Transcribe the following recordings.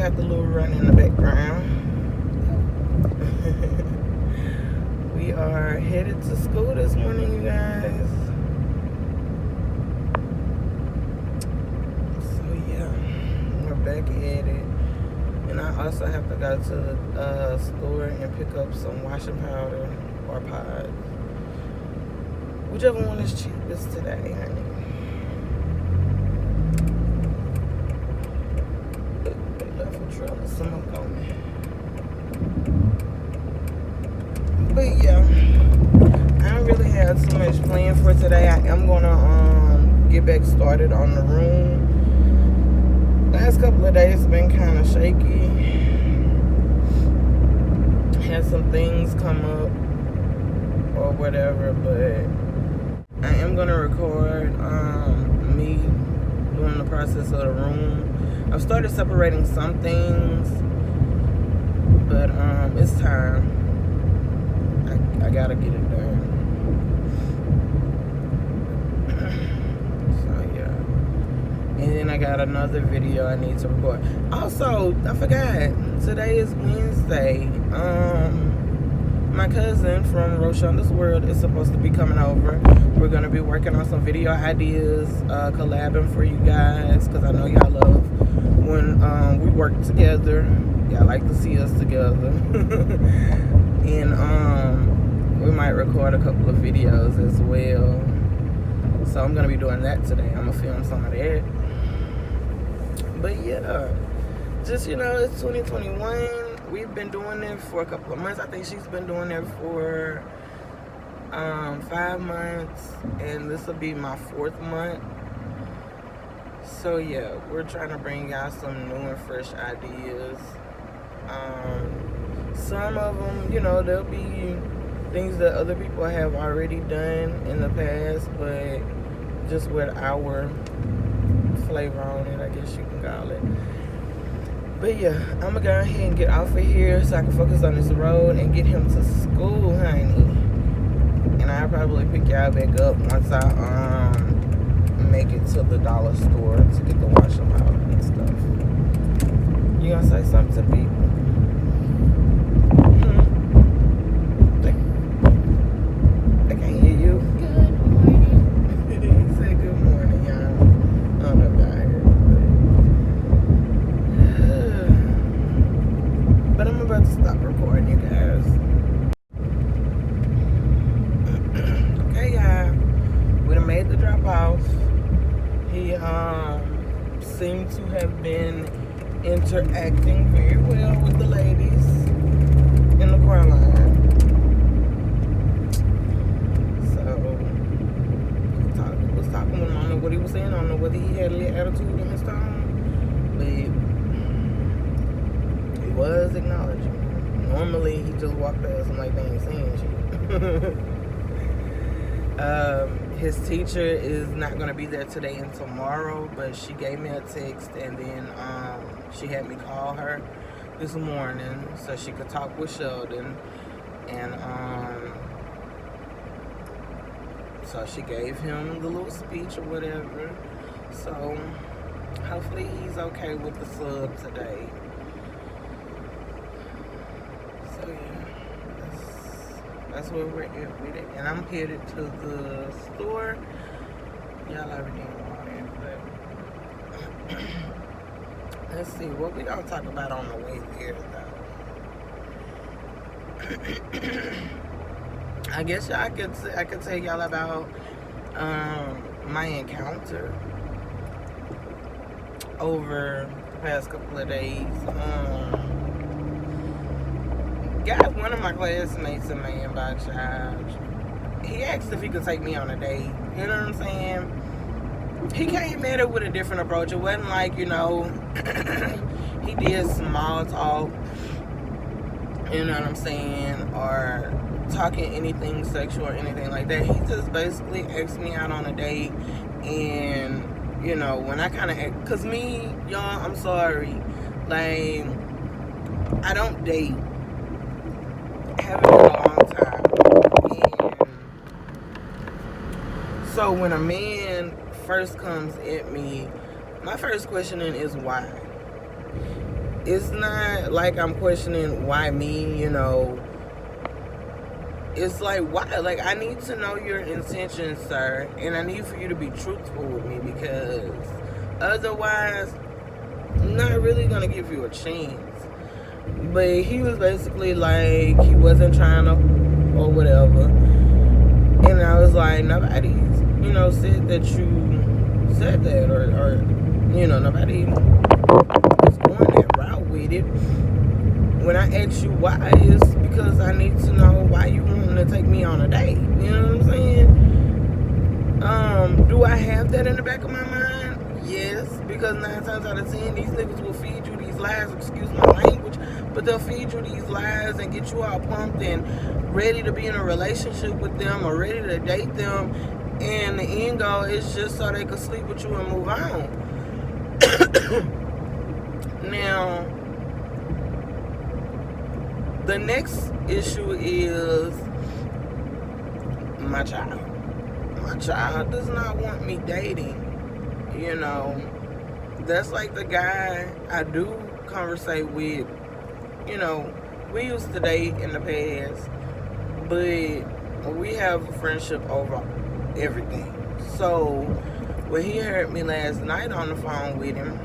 got the little run in the background. We are headed to school this morning, you guys. So yeah, we're back at it. And I also have to go to the store and pick up some washing powder or pods. Whichever one is cheapest today, honey. They left a trail of smoke on me. But yeah, I don't really have too much planned for today. I am gonna get back started on the room. Last couple of days been kind of shaky. Had some things come up or whatever, but I am gonna record me doing the process of the room. I've started separating some things, but it's time. I gotta get it done. So yeah. And then I got another video I need to record. Also, I forgot, today is Wednesday. My cousin from Roshanda's World is supposed to be coming over. We're gonna be working on some video ideas, collabing for you guys, because I know y'all love when we work together. Y'all like to see us together. And we might record a couple of videos as well. So I'm gonna be doing that today. I'm gonna film some of that. But yeah, just, it's 2021. We've been doing it for a couple of months. I think she's been doing it for 5 months, and this will be my 4th month. So yeah, we're trying to bring y'all some new and fresh ideas. Some of them, there'll be things that other people have already done in the past, but just with our flavor on it, I guess you can call it. But yeah, I'm gonna go ahead and get off of here so I can focus on this road and get him to school, honey. And I'll probably pick y'all back up once I make it to the dollar store to get the washing powder and stuff. You gonna say something to people? I can't hear you. Good morning. He said good morning, y'all. I don't know about here, but I'm about to stop recording, you guys. Okay, y'all. We done made the drop off. He seemed to have been interacting very well with the ladies in the car line. So he was talking with him. I don't know what he was saying. I don't know whether he had a little attitude in his tone, but he was acknowledging. Normally he just walked past him like they ain't saying shit. His teacher is not going to be there today and tomorrow, but she gave me a text, and then she had me call her this morning so she could talk with Sheldon, and so she gave him the little speech or whatever. So hopefully he's okay with the sub today. So yeah, that's where we're at with it. And I'm headed to the store. Y'all already know all that, but let's see what we gonna talk about on the way there though. I guess I could tell y'all about my encounter over the past couple of days. Got one of my classmates a man by child. He asked if he could take me on a date. You know what I'm saying? He came at it with a different approach. It wasn't like, he did small talk, you know what I'm saying, or talking anything sexual or anything like that. He just basically asked me out on a date, and, when I kind of, because me, y'all, I'm sorry, like, I don't date. I haven't in a long time. And so when a man first comes at me, my first questioning is why. it's not like I'm questioning why me, you know. It's like, why? Like, I need to know your intentions, sir, and I need for you to be truthful with me, because otherwise, I'm not really gonna give you a chance. But he was basically like, he wasn't trying to, or whatever. And I was like, nobody's, you know, said that you said that, or you know, nobody is going that route with it. When I ask you why, it's because I need to know why you want to take me on a date. You know what I'm saying? Do I have that in the back of my mind? Yes, because 9 times out of 10, these niggas will feed you these lies, excuse my language, but they'll feed you these lies and get you all pumped and ready to be in a relationship with them or ready to date them, and the end goal is just so they can sleep with you and move on. Now, the next issue is my child. My child does not want me dating. You know, that's like the guy I do conversate with. You know, we used to date in the past, but we have a friendship over everything. So when he heard me last night on the phone with him,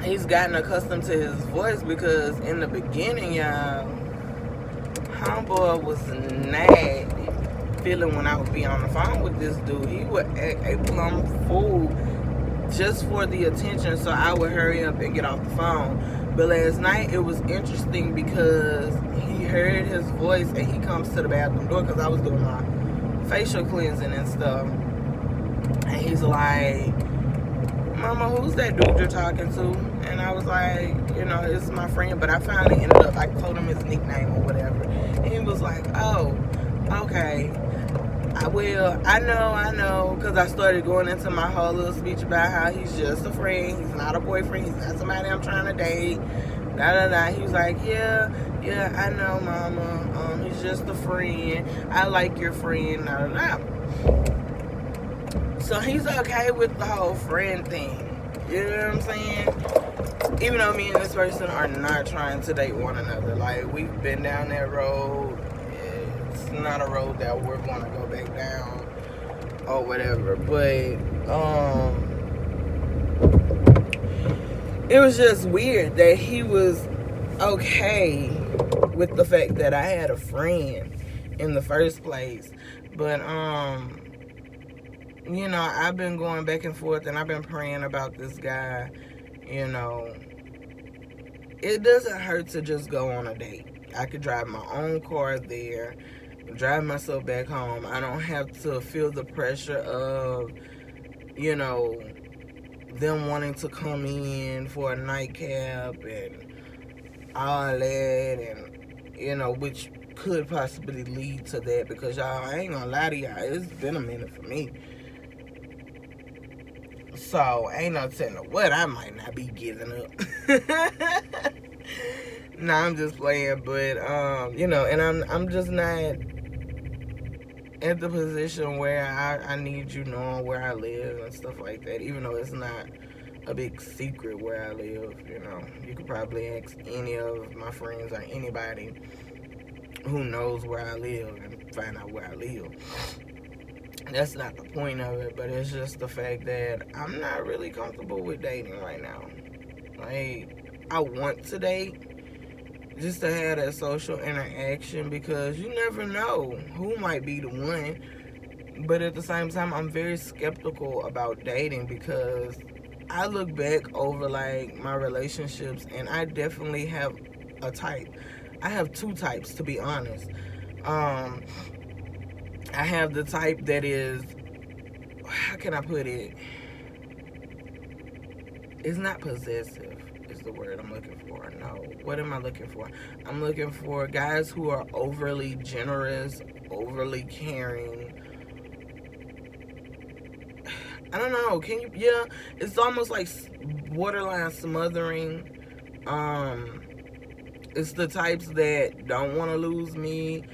he's gotten accustomed to his voice, because in the beginning, y'all, homeboy was not feeling when I would be on the phone with this dude. He would act a plumb fool just for the attention, so I would hurry up and get off the phone. But last night, it was interesting because he heard his voice and he comes to the bathroom door, because I was doing my facial cleansing and stuff. And he's like, Mama, who's that dude you're talking to? And I was like, you know, it's my friend. But I finally ended up, I told him his nickname or whatever. And he was like, oh, okay. I know, because I started going into my whole little speech about how he's just a friend. He's not a boyfriend. He's not somebody I'm trying to date. He was like, yeah, I know, Mama. He's just a friend. I like your friend. So he's okay with the whole friend thing. You know what I'm saying? Even though me and this person are not trying to date one another. Like, we've been down that road. It's not a road that we're going to go back down or whatever. But, it was just weird that he was okay with the fact that I had a friend in the first place. But, you know, I've been going back and forth, and I've been praying about this guy. You know, it doesn't hurt to just go on a date. I could drive my own car there, drive myself back home. I don't have to feel the pressure of, you know, them wanting to come in for a nightcap and all that, and, you know, which could possibly lead to that, because y'all, I ain't gonna lie to y'all, it's been a minute for me. So, ain't no telling what I might not be giving up. Nah, I'm just playing, but, you know, and I'm just not at the position where I need you knowing where I live and stuff like that, even though it's not a big secret where I live. You know, you could probably ask any of my friends or anybody who knows where I live and find out where I live. That's not the point of it, but it's just the fact that I'm not really comfortable with dating right now. Like, I want to date just to have that social interaction, because you never know who might be the one. But at the same time, I'm very skeptical about dating, because I look back over, like, my relationships, and I definitely have a type. I have 2 types, to be honest. I have the type that is, how can I put it? It's not possessive is the word I'm looking for. No. What am I looking for? I'm looking for guys who are overly generous, overly caring. I don't know. Yeah, it's almost like borderline smothering. It's the types that don't want to lose me,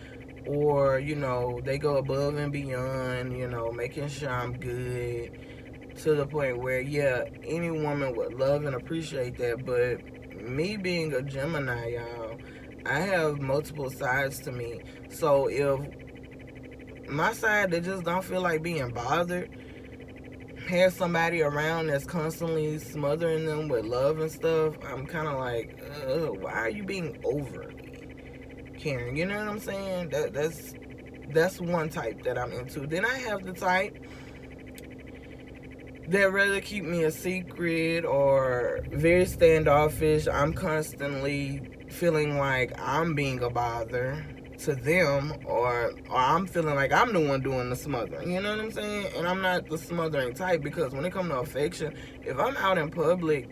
or, you know, they go above and beyond, you know, making sure I'm good, to the point where, yeah, any woman would love and appreciate that. But me being a Gemini, y'all, I have multiple sides to me. So if my side that just don't feel like being bothered has somebody around that's constantly smothering them with love and stuff, I'm kind of like, why are you being overly caring? You know what I'm saying? That's one type that I'm into. Then I have the type that rather keep me a secret or very standoffish. I'm constantly feeling like I'm being a bother to them, or I'm feeling like I'm the one doing the smothering. You know what I'm saying? And I'm not the smothering type, because when it comes to affection, if I'm out in public,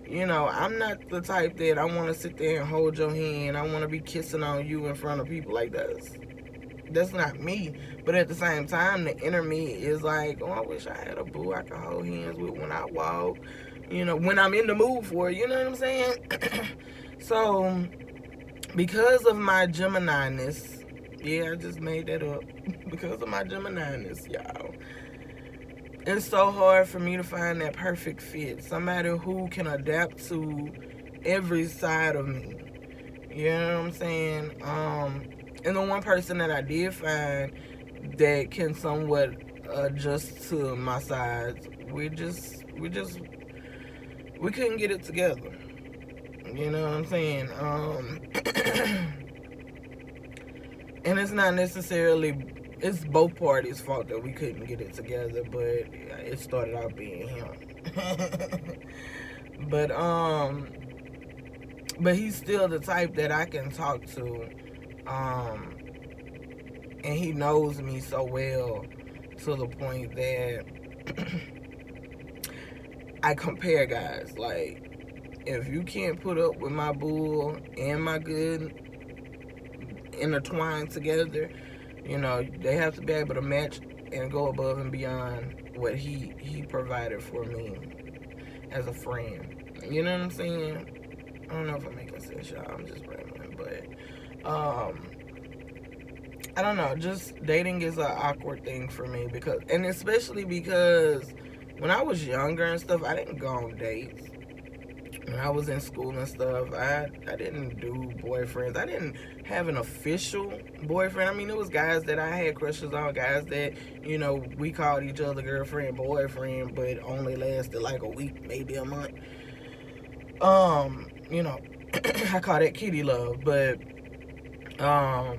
you know, I'm not the type that I want to sit there and hold your hand. I want to be kissing on you in front of people like that. That's not me. But at the same time, the inner me is like, oh, I wish I had a boo I could hold hands with when I walk, you know, when I'm in the mood for it. You know what I'm saying? So because of my Gemini-ness, yeah, I just made that up. Because of my Gemini-ness, y'all, it's so hard for me to find that perfect fit. Somebody who can adapt to every side of me. You know what I'm saying? And the one person that I did find that can somewhat adjust to my sides, we couldn't get it together. You know what I'm saying? And it's not necessarily, it's both parties' fault that we couldn't get it together, but it started out being him. But he's still the type that I can talk to, and he knows me so well to the point that I compare guys. Like, if you can't put up with my bull and my good intertwined together, you know, they have to be able to match and go above and beyond what he provided for me as a friend. You know what I'm saying? I don't know if I'm making sense, y'all. I'm just rambling, but I don't know. Just dating is an awkward thing for me, because, and especially because when I was younger and stuff, I didn't go on dates. When I was in school and stuff, I didn't do boyfriends. I didn't have an official boyfriend. I mean, it was guys that I had crushes on, guys that, you know, we called each other girlfriend, boyfriend, but only lasted like a week, maybe a month. You know, I call that kitty love, but I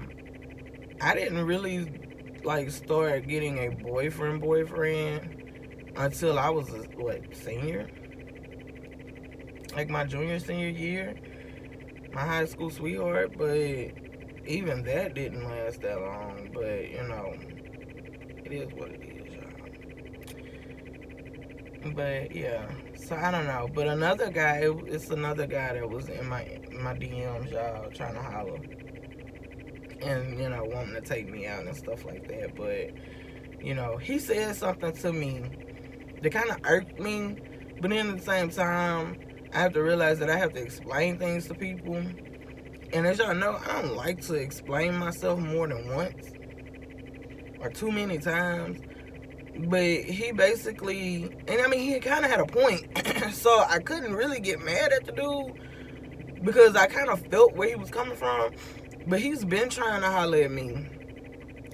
didn't really like start getting a boyfriend until I was senior, like my junior senior year, my high school sweetheart. But even that didn't last that long. But you know, it is what it is, y'all. But yeah, so I don't know. But another guy, it's another guy that was in my DMs, y'all, trying to holler, and you know, wanting to take me out and stuff like that. But you know, he said something to me that kind of irked me, but then at the same time, I have to realize that I have to explain things to people. And as y'all know, I don't like to explain myself more than once or too many times. But he basically, and I mean, he kind of had a point. So I couldn't really get mad at the dude, because I kind of felt where he was coming from. But he's been trying to holler at me.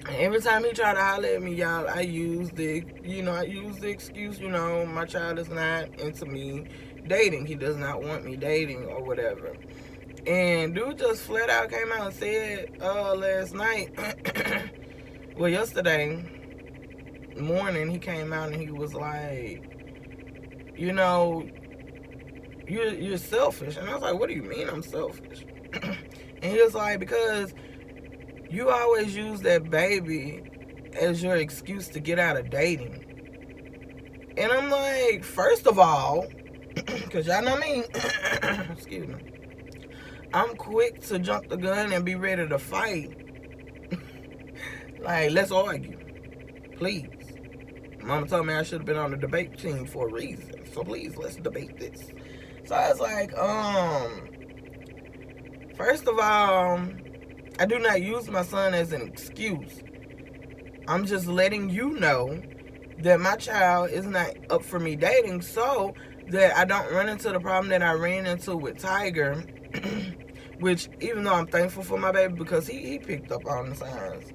And every time he tried to holler at me, y'all, I used the excuse, you know, my child is not into me dating. He does not want me dating or whatever. And dude just flat out came out and said last night, well, yesterday morning, he came out and he was like, you know, you're selfish. And I was like, what do you mean I'm selfish? And he was like, because you always use that baby as your excuse to get out of dating. And I'm like, first of all, because y'all know me, excuse me, I'm quick to jump the gun and be ready to fight. Like, let's argue, please. Mama told me I should have been on the debate team for a reason, so please, let's debate this. So I was like, first of all, I do not use my son as an excuse. I'm just letting you know that my child is not up for me dating, so that I don't run into the problem that I ran into with Tiger. Which, even though I'm thankful for my baby, because he picked up on the signs.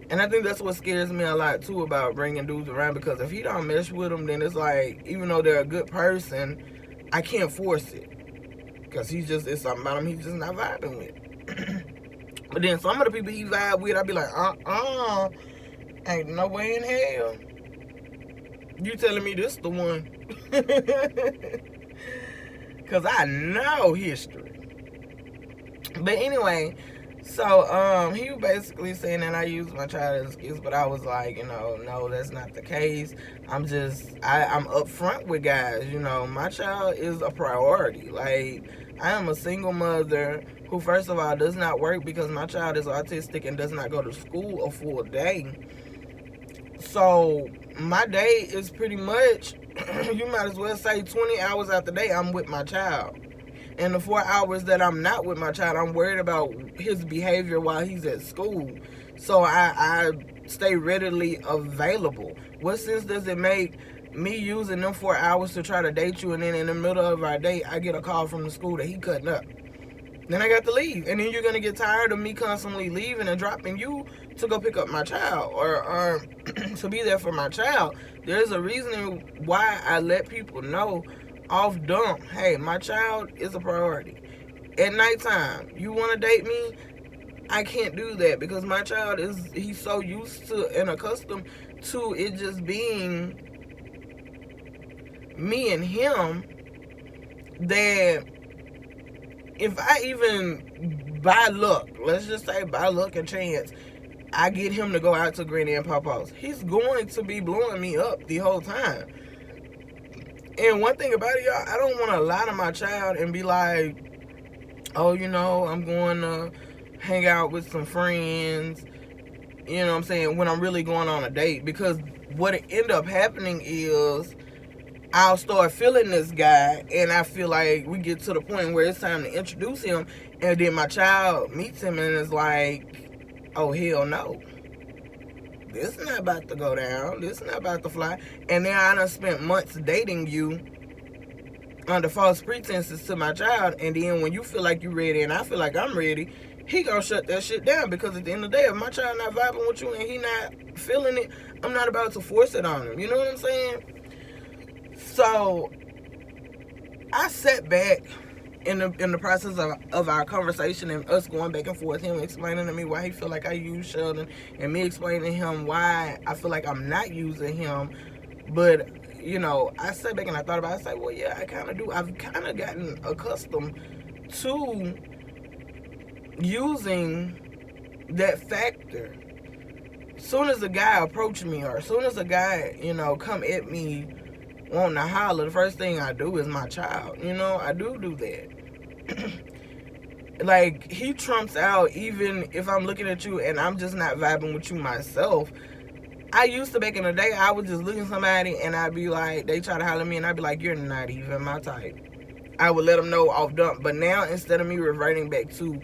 And I think that's what scares me a lot too about bringing dudes around, because if he don't mesh with them, then it's like, even though they're a good person, I can't force it, because it's something about him he's just not vibing with. But then some of the people he vibe with, I be like, ain't no way in hell you telling me this the one. Because I know history. But anyway, so he was basically saying that I used my child as an excuse, but I was like, no, that's not the case. I'm upfront with guys. My child is a priority. Like, I am a single mother who, first of all, does not work because my child is autistic and does not go to school a full day. So my day is pretty much, you might as well say 20 hours out the day I'm with my child. And the 4 hours that I'm not with my child, I'm worried about his behavior while he's at school. So I stay readily available. What sense does it make me using them 4 hours to try to date you, and then in the middle of our date, I get a call from the school that he cutting up? Then I got to leave. And then you're going to get tired of me constantly leaving and dropping you to go pick up my child, or to be there for my child. There's a reason why I let people know off dump, hey, my child is a priority. At nighttime, you want to date me? I can't do that, because my child he's so used to and accustomed to it just being me and him, that if I even by luck, let's just say by luck and chance, I get him to go out to Granny and Papa's, he's going to be blowing me up the whole time. And one thing about it, y'all, I don't want to lie to my child and be like, oh, I'm going to hang out with some friends, you know what I'm saying, when I'm really going on a date. Because what it end up happening is I'll start feeling this guy, and I feel like we get to the point where it's time to introduce him, and then my child meets him and is like, oh, hell no. This is not about to go down. This is not about to fly. And then I done spent months dating you under false pretenses to my child. And then when you feel like you're ready and I feel like I'm ready, he gonna shut that shit down. Because at the end of the day, if my child not vibing with you and he not feeling it, I'm not about to force it on him. You know what I'm saying? So I sat back in the process of our conversation and us going back and forth, him explaining to me why he feel like I use Sheldon, and me explaining to him why I feel like I'm not using him. But I sat back and I thought about it. I said, well, yeah, I kind of do. I've kind of gotten accustomed to using that factor. As soon as a guy approach me, or as soon as a guy come at me wanting to holler, the first thing I do is my child. I do that. Like, he trumps out even if I'm looking at you and I'm just not vibing with you myself. I used to, back in the day, I would just look at somebody and I'd be like, they try to holler at me and I'd be like, you're not even my type. I would let them know off dump. But now, instead of me reverting back to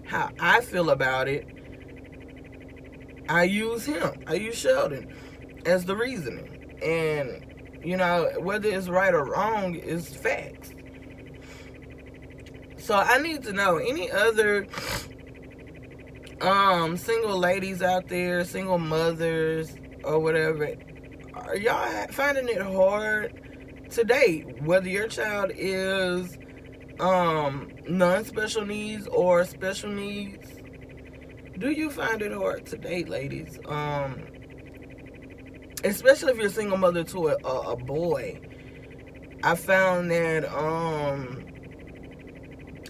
how I feel about it, I use him. I use Sheldon as the reasoning. And whether it's right or wrong is facts. So I need to know, any other single ladies out there, single mothers or whatever, are y'all finding it hard to date, whether your child is non-special needs or special needs? Do you find it hard to date, ladies? Especially if you're a single mother to a boy. I found that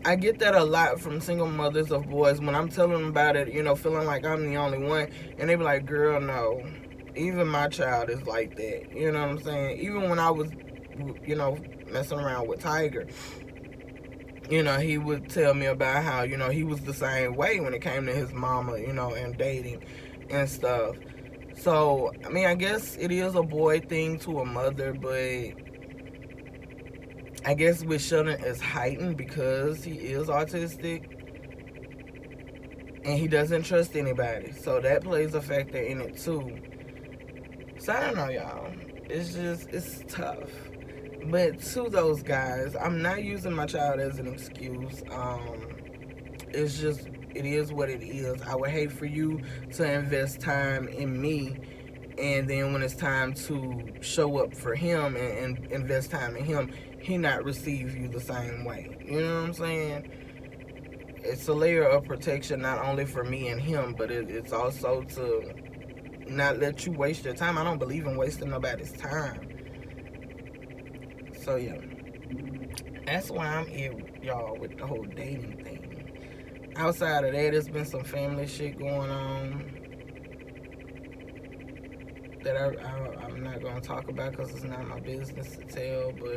I get that a lot from single mothers of boys when I'm telling them about it, feeling like I'm the only one. And they be like, girl, no. Even my child is like that. You know what I'm saying? Even when I was, messing around with Tiger, he would tell me about how, he was the same way when it came to his mama, and dating and stuff. So, I mean, I guess it is a boy thing to a mother, but I guess with Sheldon it's heightened because he is autistic and he doesn't trust anybody. So that plays a factor in it too. So I don't know, y'all. It's tough. But to those guys, I'm not using my child as an excuse. It's just, it is what it is. I would hate for you to invest time in me, and then when it's time to show up for him and invest time in him, he not receive you the same way. You know what I'm saying? It's a layer of protection, not only for me and him, but it's also to not let you waste your time. I don't believe in wasting nobody's time. So yeah, that's why I'm here, y'all, with the whole dating thing. Outside of that, there's been some family shit going on that I'm not going to talk about because it's not my business to tell, but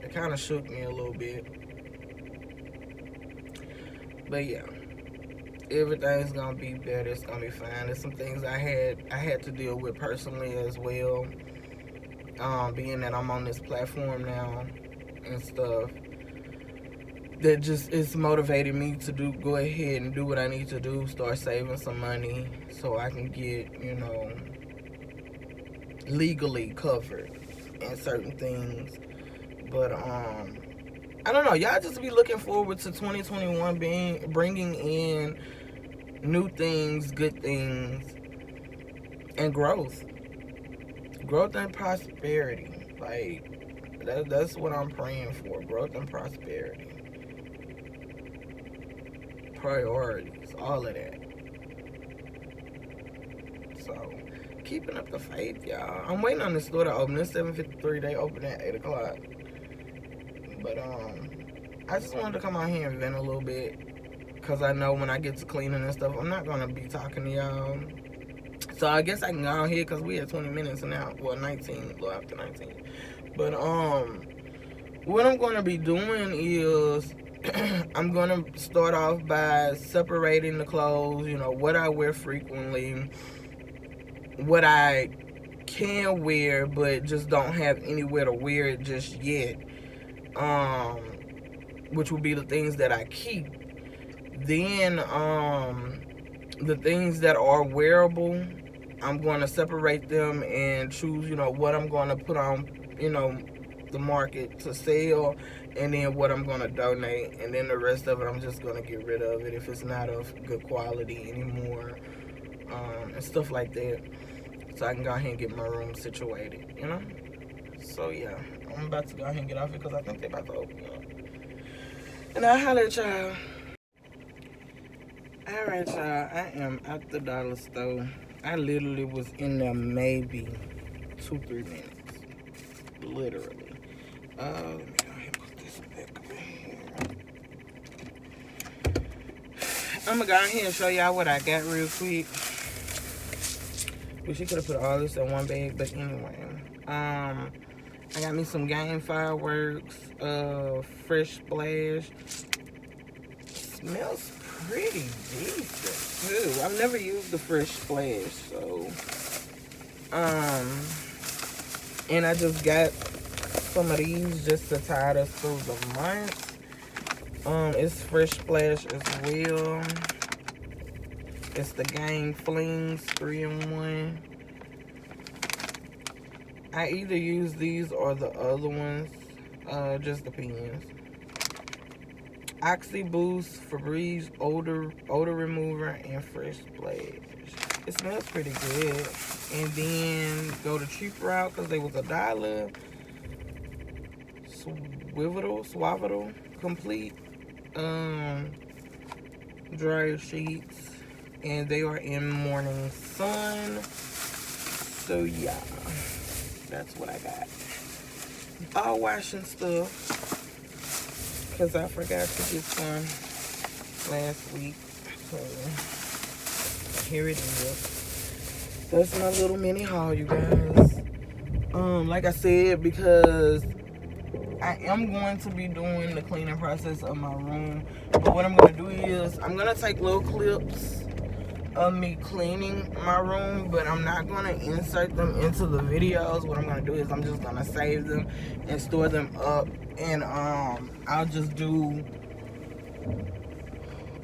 it kind of shook me a little bit. But yeah, everything's going to be better. It's going to be fine. There's some things I had to deal with personally as well. Being that I'm on this platform now and stuff, that just is motivating me to go ahead and do what I need to do, start saving some money so I can get, legally covered in certain things. But I don't know, y'all just be looking forward to 2021 bringing in new things, good things, and growth and prosperity. Like that's what I'm praying for. Growth and prosperity, priorities, all of that. So keeping up the faith, y'all. I'm waiting on the store to open. It's 7:53. They open at 8 o'clock. But I just wanted to come out here and vent a little bit, because I know when I get to cleaning and stuff, I'm not gonna be talking to y'all. So I guess I can go out here because we had 20 minutes now. Well, 19, a little after 19. But what I'm going to be doing is I'm going to start off by separating the clothes, what I wear frequently, what I can wear but just don't have anywhere to wear it just yet, which will be the things that I keep. Then the things that are wearable, I'm going to separate them and choose, what I'm going to put on, the market to sell, and then what I'm going to donate, and then the rest of it I'm just going to get rid of it if it's not of good quality anymore, and stuff like that, so I can go ahead and get my room situated, So yeah, I'm about to go ahead and get off it because I think they're about to open up. And I'll holler at y'all. Alright, y'all, I am at the dollar store. I literally was in there maybe 2-3 minutes. Literally. Let me go ahead and put this back over here. I'm gonna go ahead and show y'all what I got real quick. Wish you could have put all this in one bag, but anyway. I got me some game fireworks, fresh splash. Smells pretty decent too. I've never used the fresh splash, so and I just got some of these just to tide us through the month. It's fresh splash as well. It's the Gang Flings 3-in-1. I either use these or the other ones, just depends. Oxy Boost, Febreze odor remover, and fresh splash. It smells pretty good. And then go the cheap route because they was $1. Swavital complete dryer sheets, and they are in Morning Sun. So yeah, that's what I got. Ball washing stuff, because I forgot to get some last week. So here it is. That's my little mini haul, you guys. Like I said, because I am going to be doing the cleaning process of my room. But what I'm going to do is I'm going to take little clips of me cleaning my room, but I'm not going to insert them into the videos. What I'm going to do is I'm just going to save them and store them up. And I'll just do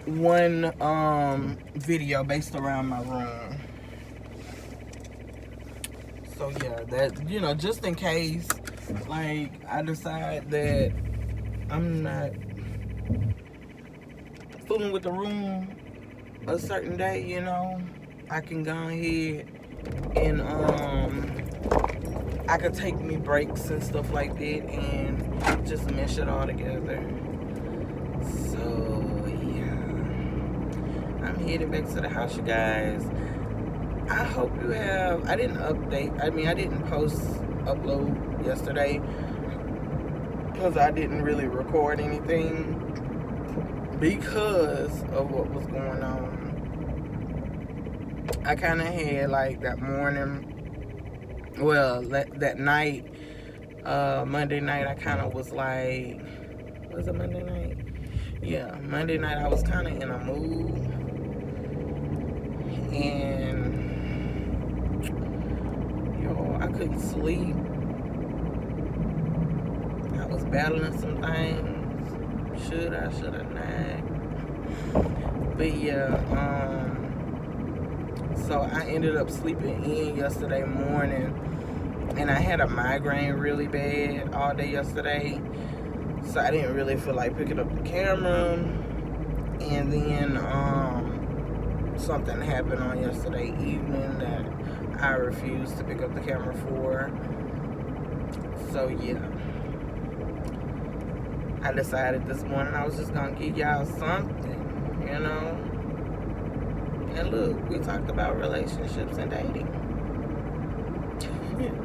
one video based around my room. So yeah, that, you know, just in case, like, I decide that I'm not fooling with the room a certain day, you know, I can go ahead and I could take me breaks and stuff like that and just mesh it all together. So yeah, I'm headed back to the house, you guys. I hope you have, I didn't upload yesterday because I didn't really record anything because of what was going on. I kind of had, like, that morning, well, that night, Monday night, I kind of was like, was it Monday night? Yeah, Monday night I was kind of in a mood, and yo, I couldn't sleep. I was battling some things. Should I not? But yeah, so I ended up sleeping in yesterday morning, and I had a migraine really bad all day yesterday, so I didn't really feel like picking up the camera. And then something happened on yesterday evening that I refused to pick up the camera for. So yeah, I decided this morning I was just gonna give y'all something, you know. And look, we talked about relationships and dating.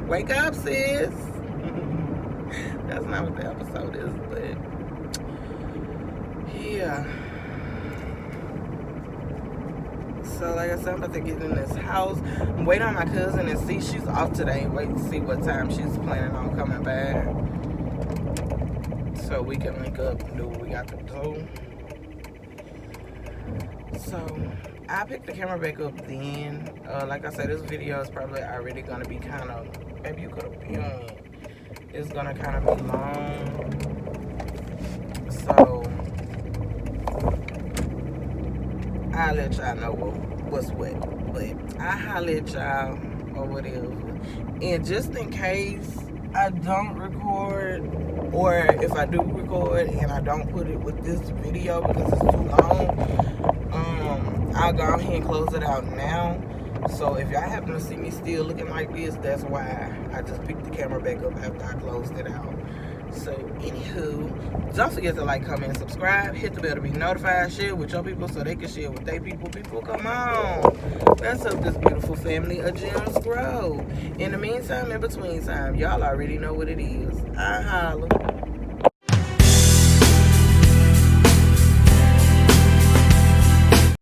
Wake up, sis. That's not what the episode is, but yeah. So like I said, I'm about to get in this house. I'm waiting on my cousin and see, she's off today. Wait to see what time she's planning on coming back, so we can link up and do what we got to do. So I picked the camera back up then. Like I said, this video is probably already gonna be kind of, maybe you could have filmed it. It's gonna kind of be long. So I'll let y'all know what's what. But I'll holler at y'all or whatever. And just in case I don't record, or if I do record and I don't put it with this video because it's too long, I'll go ahead and close it out now. So if y'all happen to see me still looking like this, that's why I just picked the camera back up after I closed it out. So anywho, don't forget to like, comment, and subscribe. Hit the bell to be notified. Share with your people so they can share with their people. People, come on. Let's help this beautiful family of gems grow. In the meantime, in between time, y'all already know what it is. I holla.